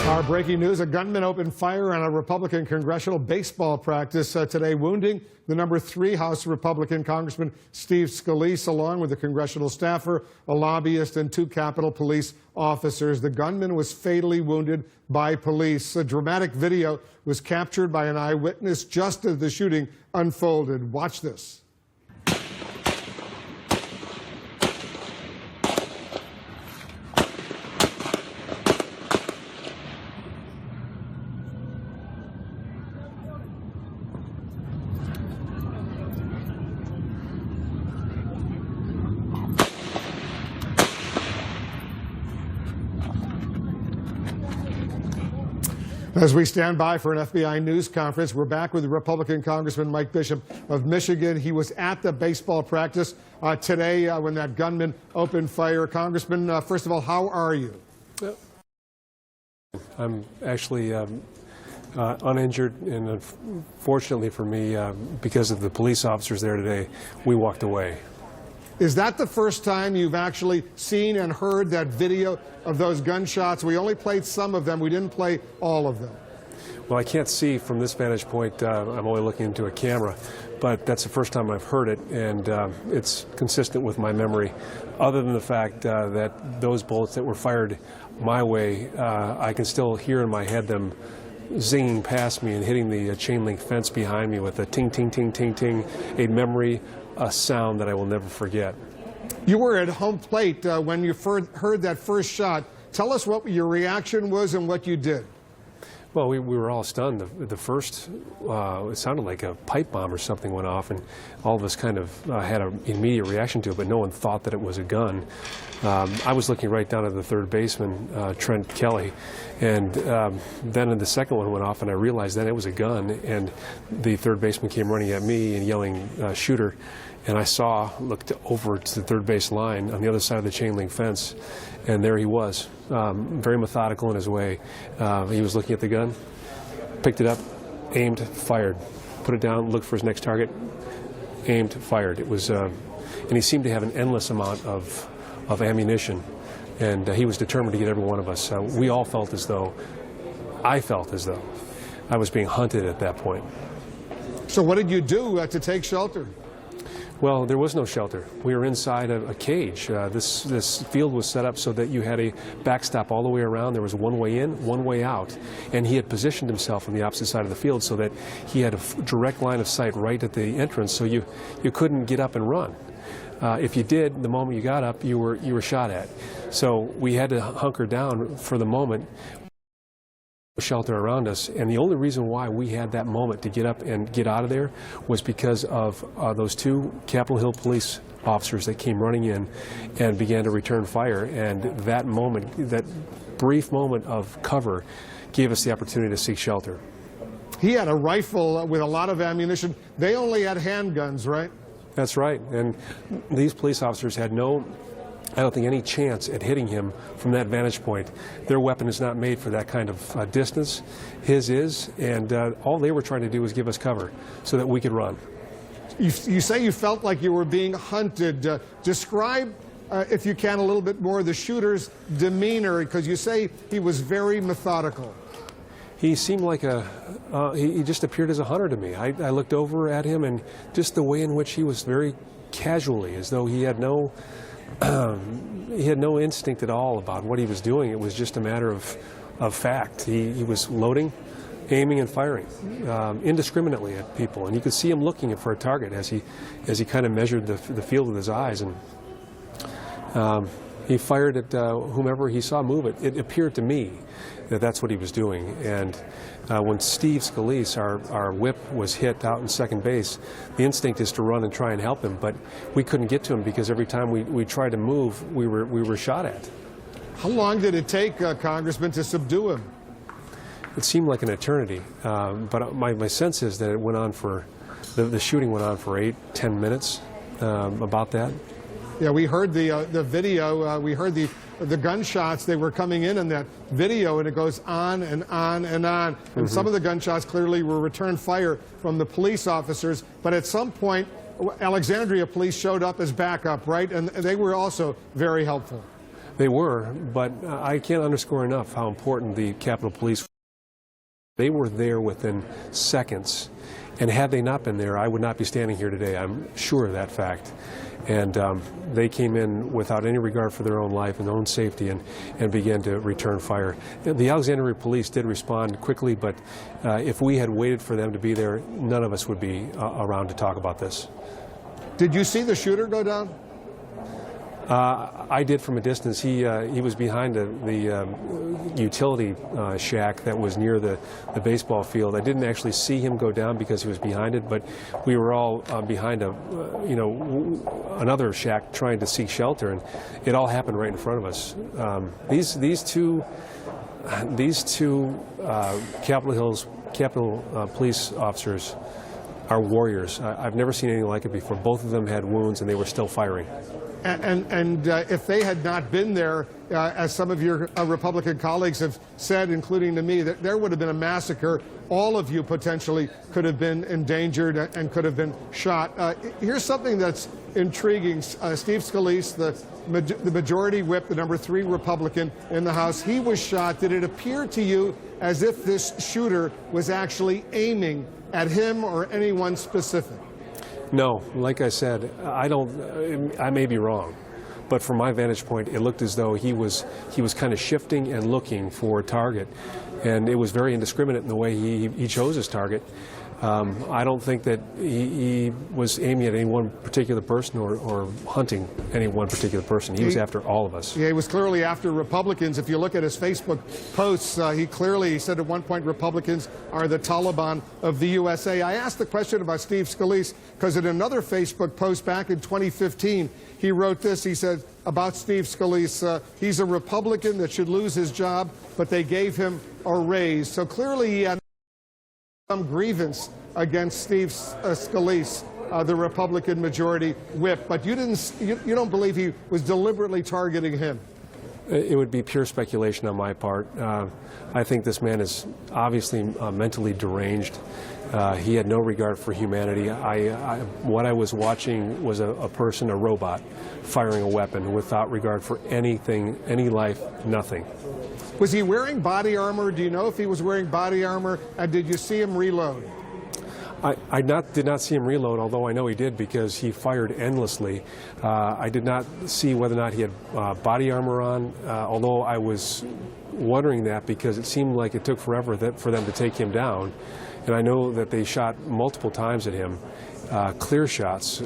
Our breaking news, a gunman opened fire on a Republican congressional baseball practice today, wounding the number 3 House Republican Congressman Steve Scalise, along with a congressional staffer, a lobbyist, and 2 Capitol Police officers. The gunman was fatally wounded by police. A dramatic video was captured by an eyewitness just as the shooting unfolded. Watch this. As we stand by for an FBI news conference, we're back with Republican Congressman Mike Bishop of Michigan. He was at the baseball practice today when that gunman opened fire. Congressman, first of all, how are you? I'm actually uninjured, and fortunately for me, because of the police officers there today, we walked away. Is that the first time you've actually seen and heard that video of those gunshots? We only played some of them. We didn't play all of them. Well, I can't see from this vantage point. I'm only looking into a camera, but that's the first time I've heard it, and it's consistent with my memory, other than the fact that those bullets that were fired my way, I can still hear in my head them zinging past me and hitting the chain link fence behind me with a ting, ting, ting, ting, ting, a memory, a sound that I will never forget. You were at home plate when you heard that first shot. Tell us what your reaction was and what you did. Well, we were all stunned. The first, it sounded like a pipe bomb or something went off, and all of us kind of had an immediate reaction to it, but no one thought that it was a gun. I was looking right down at the third baseman, Trent Kelly, and then the second one went off, and I realized then it was a gun, and the third baseman came running at me and yelling, "Shooter." And I looked over to the third base line on the other side of the chain link fence, and there he was, very methodical in his way. He was looking at the gun, picked it up, aimed, fired, put it down, looked for his next target, aimed, fired. It was, and he seemed to have an endless amount of ammunition, and he was determined to get every one of us. We all felt as though, I felt as though I was being hunted at that point. So what did you do to take shelter? Well, there was no shelter. We were inside a cage. This field was set up so that you had a backstop all the way around. There was one way in, one way out. And he had positioned himself on the opposite side of the field so that he had a direct line of sight right at the entrance, so you couldn't get up and run. If you did, the moment you got up, you were shot at. So we had to hunker down for the moment. Shelter around us, and the only reason why we had that moment to get up and get out of there was because of those 2 Capitol Hill police officers that came running in and began to return fire, and that moment, that brief moment of cover, gave us the opportunity to seek shelter. He had a rifle with a lot of ammunition. They only had handguns, right? That's right, and these police officers had I don't think any chance at hitting him from that vantage point. Their weapon is not made for that kind of distance. His is, and all they were trying to do was give us cover so that we could run. You say you felt like you were being hunted. Describe, if you can, a little bit more the shooter's demeanor, because you say he was very methodical. He seemed like he just appeared as a hunter to me. I looked over at him, and just the way in which he was very casually, as though he had no instinct at all about what he was doing. It was just a matter of fact. He was loading, aiming, and firing indiscriminately at people, and you could see him looking for a target as he kind of measured the field with his eyes, and he fired at whomever he saw move. It appeared to me that that's what he was doing. And when Steve Scalise, our whip, was hit out in second base, the instinct is to run and try and help him, but we couldn't get to him because every time we tried to move, we were shot at. How long did it take, Congressman, to subdue him? It seemed like an eternity, but my sense is that it went on for, the shooting went on for 8-10 minutes, about that. Yeah, we heard the video. We heard the gunshots. They were coming in that video, and it goes on and on and on. And some of the gunshots clearly were return fire from the police officers. But at some point, Alexandria police showed up as backup, right? And they were also very helpful. They were, but I can't underscore enough how important the Capitol Police. They were there within seconds, and had they not been there, I would not be standing here today. I'm sure of that fact. And they came in without any regard for their own life and their own safety, and began to return fire. The Alexandria Police did respond quickly, but if we had waited for them to be there, none of us would be around to talk about this. Did you see the shooter go down? I did from a distance. He was behind the utility shack that was near the baseball field. I didn't actually see him go down because he was behind it, but we were all behind another shack trying to seek shelter, and it all happened right in front of us. These two Capitol Police officers are warriors. I've never seen anything like it before. Both of them had wounds, and they were still firing. And if they had not been there, as some of your Republican colleagues have said, including to me, that there would have been a massacre. All of you potentially could have been endangered and could have been shot. Here's something that's intriguing. Steve Scalise, the majority whip, the number 3 Republican in the House, he was shot. Did it appear to you as if this shooter was actually aiming at him or anyone specific? No, like I said, I may be wrong, but from my vantage point, it looked as though he was kind of shifting and looking for a target, and it was very indiscriminate in the way he chose his target. I don't think that he was aiming at any one particular person or hunting any one particular person. He was after all of us. Yeah, he was clearly after Republicans. If you look at his Facebook posts, he said at one point Republicans are the Taliban of the USA. I asked the question about Steve Scalise because in another Facebook post back in 2015, he wrote this. He said about Steve Scalise, he's a Republican that should lose his job, but they gave him a raise. So clearly he had some grievance against Steve Scalise, the Republican majority whip, but you don't believe he was deliberately targeting him? It would be pure speculation on my part. I think this man is obviously mentally deranged. He had no regard for humanity. What I was watching was a person, a robot, firing a weapon without regard for anything, any life, nothing. Was he wearing body armor? Do you know if he was wearing body armor? And did you see him reload? I did not see him reload, although I know he did because he fired endlessly. I did not see whether or not he had body armor on, although I was wondering that because it seemed like it took forever for them to take him down. And I know that they shot multiple times at him, clear shots.